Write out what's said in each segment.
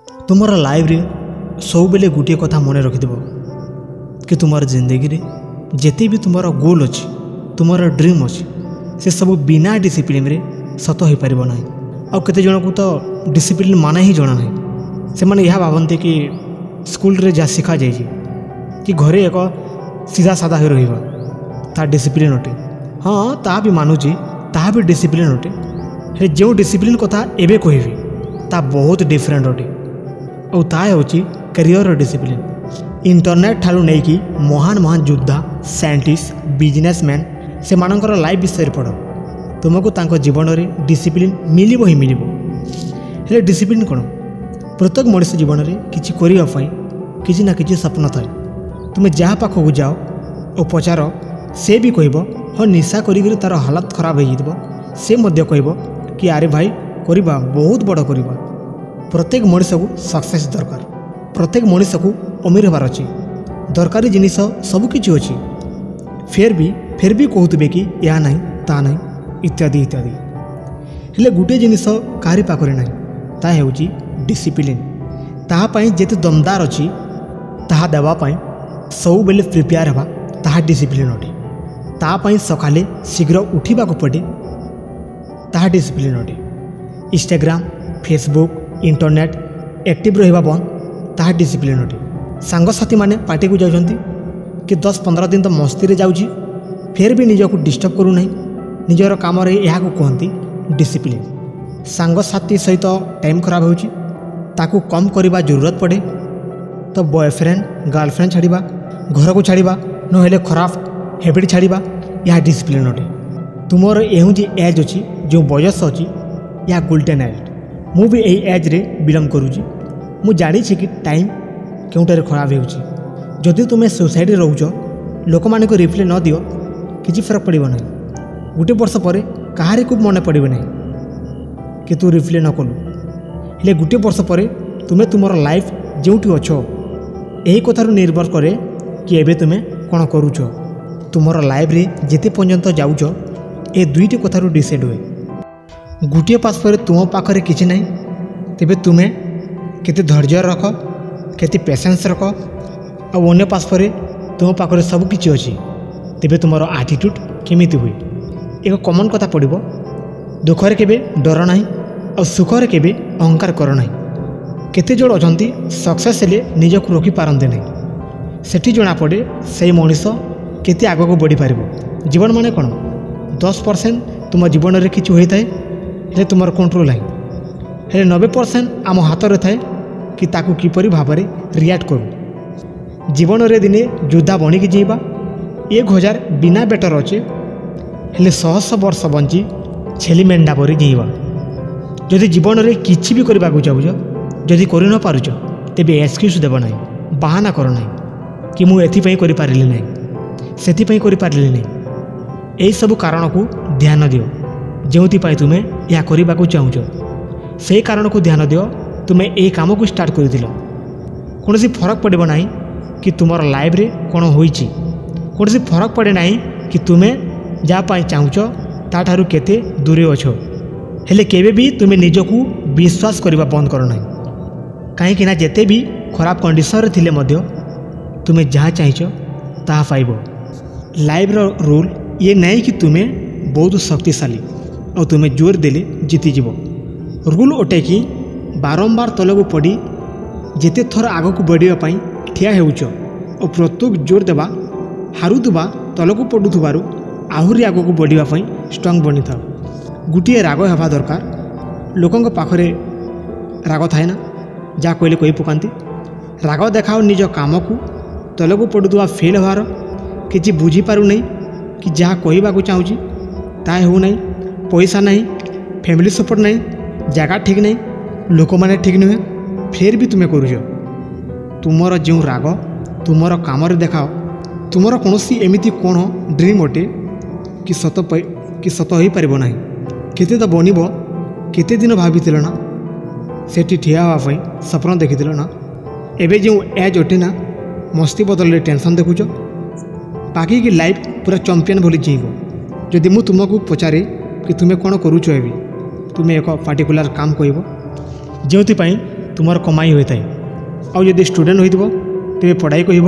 तुमर लाइफ रे सब बेले गोटे कथा मन रखिदेव कि तुमर जिंदगी रे जेते भी तुमर गोल अच्छी तुमर ड्रीम अच्छी से सब बिना डिसिप्लिन रे सत हो पार ना। आउ केते जन को तो डिसिप्लिन माना ही जना ना। से माने यह भावते कि स्कूल रे जा शिखा जाइए कि घरे एक सीधा साधा हो रहा ता डिसिप्लिन अटे। हाँ ता भी मानुची ता भी डिसिप्लिन अटे। हे जो डिसिप्लिन कथा एबे कहबी ता बहुत डिफरेंट अटे और ता होची करियर डिसिप्लिन। इंटरनेट ठालू नहीं कि महान महान योद्धा साइंटिस्ट बिजनेसमैन से मानकर लाइफ विषय पढ़ तुमको तांको जीवन में डिसिप्लिन मिलिबो ही मिलिबो। हेले डिसिप्लिन कौन प्रत्येक मनुष्य जीवन में किसी करने किसी ना किसी स्वप्न थाए। तुम्हें जहाँ पाखक जाओ और पचार से भी कहब हाँ निशा करी तार हालत खराब हो से मध्य कहब कि अरे भाई करवा बहुत बड़ करवा। प्रत्येक मनुष्य को सक्सेस दरकार। प्रत्येक मनुष्य को अमीर होबार अच्छी दरकारी जिनिस सबकि अच्छी फिर भी कहते कि या नहीं ता नहीं इत्यादि इत्यादि। हेले गोटे जिनिस काहारी पाखरे नहीं ता हेउची डिसिप्लिन। ताहा पई जेते दमदार अच्छी ताहा देवा पई सब बेले प्रिपेयर हवा ताहा डिसिप्लिन अटे। ता पई सकाले शीघ्र उठिबा को पड़े ताहा डिसिप्लिन अटे। इंस्टाग्राम फेसबुक इंटरनेट एक्टिव रहिबा बंद ताहा डिसिप्लिन अटे। सांगसाथी माने पार्टी को जाउछंती कि 10-15 दिन तो मस्ती रे जाउची फिर भी निज को डिस्टर्ब करू नहीं निजर काम रे यहा को कहंती डिसिप्लिन। सांगसाथी सहित टाइम खराब होउची ताकू कम करबा जरूरत पड़े तो बॉयफ्रेंड गर्लफ्रेंड छाड़िबा घर को छाड़िबा न हेले खराब हैबिट छाड़िबा यह डिसिप्लिन अटे। तुमर एहु जी एज अच्छी जो बयस अच्छी या गोल्डन एज मु भी यही एज रे बिलंग करूची। मु जानी कि टाइम केउटारे खराब होउची। जदि तुम्हें सोसाइटी रोच लोक मान को रिप्लाई न दियो किसी फरक पड़ो ना। गोटे वर्ष पर कहारी को मन पड़े ना कि तू रिप्लाई न कलु हेले गोटे वर्ष पर तुम्हें तुमर लाइफ जोटी अच्छ यही कथार निर्भर करे कि एबे तुम्हें कौन करूच। तुमर लाइफ रे जेते पर्यंत जाऊच ए दुईटी कथार डिसाइड हुए। गोटे पास पर तुम पाखरे किसी नहीं तेबे तुम्हें केते धैर्य रख केते पेशेंस रख और अन्य पास पर तुम पाखरे सब किछि अछि तेबे तुमर एटीट्यूड केमिति हुए। एक कॉमन कथा पड़िबो दुखरे केबे डर नाही और सुखरे केबे अहंकार कर नाही। केते जोड़ अछंती सक्सेस हेले निज को रोकी पारंते नहीं सेठी जना पड़े से मनीष केते आग को बढ़ी पारिबो। जीवन माने कोन 10% तुम जीवन रे किछि होई थाए हेले तुमर कंट्रोल है हेले 90% आम हाथ रे थाए कि ताकू किपरि भाबरे रिएक्ट करू। जीवन रे दिने योद्धा बनिकी जीवा 1000 बिना बेटर अच्छे हेले 100 वर्ष बंची छेली मेंढा परी जीवा। जदि जीवन रे किछि भी करबा को चाहूछ जदि करि न पारुछ तेबे एक्सक्यूज देब नाही बहाना कर नाही कि मु एथि पई करि पारिली नाही सेथि पई करि पारिली नाही। एई सब कारण को ध्यान दियो जोथि पई तुमे या करबा को चाहूछ से कारण को ध्यान दियो। तुमे एई काम को स्टार्ट कर दिलो कोनोसी फरक पड़े नाही कि तुमर लाइफ रे कोन होईची। कोनोसी फरक पड़े नाही कि तुमे जा पाई चाहूछ ता ठारू केते दूरे अछो हेले केबे भी तुमे निजको विश्वास करबा बंद कर नाही। कहीं ना जेते भी खराब कंडीशन थिले मध्य तुम्हें जहाँ चाहिए ताहा पाइबो। लाइफ रो रूल ये नहीं कि तुम्हें बहुत शक्तिशाली और तुम्हें जोर देले जीती जीवो। रूल ओटे कि बारंबार तलको पड़ी जेते थर आग को बढ़िया पाई ठिया हेउछ और प्रत्येक जोर देवा हारुथुबा तलको पड़ुथुबारु आहुरी आग को बढ़िया पाई स्ट्रांग बनी था। गोटे राग हेबा दरकार। लोकंक पाखरे राग थाए ना जहाँ कहले कही पकाती राग देखाओ निज काम को तलको पड़ुवा फेल होवार कि बुझीपारू नहीं कि जहाँ कहवाक चाहूँगी ताहा हो नहीं पैसा नहीं फैमिली सपोर्ट नहीं जगह ठीक नहीं लोक मैंने ठीक नुहे फिर भी तुम्हें करूछ। तुमर जो राग तुमर काम देखाओ तुमर कौन एमती कौन ड्रीम अटे कि सत हो पार ना केते तो बनब केते दिन भाभी ना सेठी ठिया हाँपाई सपन देखी ना एबे जो एज अटे ना मस्ती बदल टेंशन देखुच बाकी की लाइफ पूरा चैंपियन भली जीव। जदि मु तुमको पचारे कि तुम्हें कौन करूच तुम्हें एक पार्टिकुलर काम कहब जो तुमर कमाई होता है। आउ जदि स्टूडेंट हो तेरे पढ़ाई कह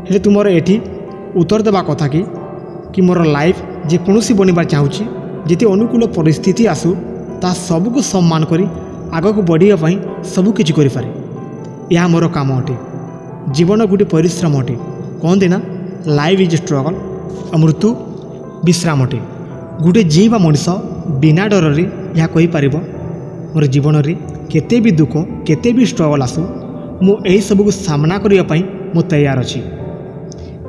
हेले तुमर एठी उत्तर देवा कथा कि मोर लाइफ जेकोसी बनवार चाहूँगी जिते अनुकूल परिस्थिति आसू ता सबको सम्मान करी आगक बढ़ापी सबकि करें। यह मोर काम अटे। जीवन गोटे परिश्रम अटे। कहते ना लाइफ इज स्ट्रगल और मृत्यु विश्राम अटे। गोटे जीवा मनीष बिना डर यह कहीपर मोर जीवन में केते भी दुख केते भी स्ट्रगल आसू मुझे सबको सामना करने मु तैयार अच्छी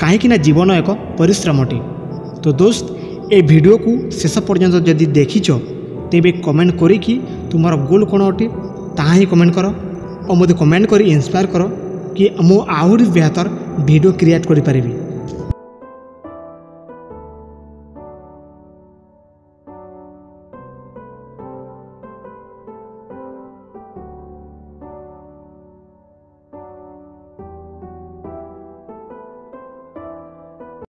कहीं जीवन एक परिश्रम अटे। तो दोस्त ए वीडियो को शेष पर्यंत जदि देखीच तेबे कमेंट करी कि तुमार गोल कौन अटे ताहा ही कमेंट कर और मत कमेंट कर इंस्पायर कर कि मु आहरी बेहतर वीडियो क्रिएट करि परिबी।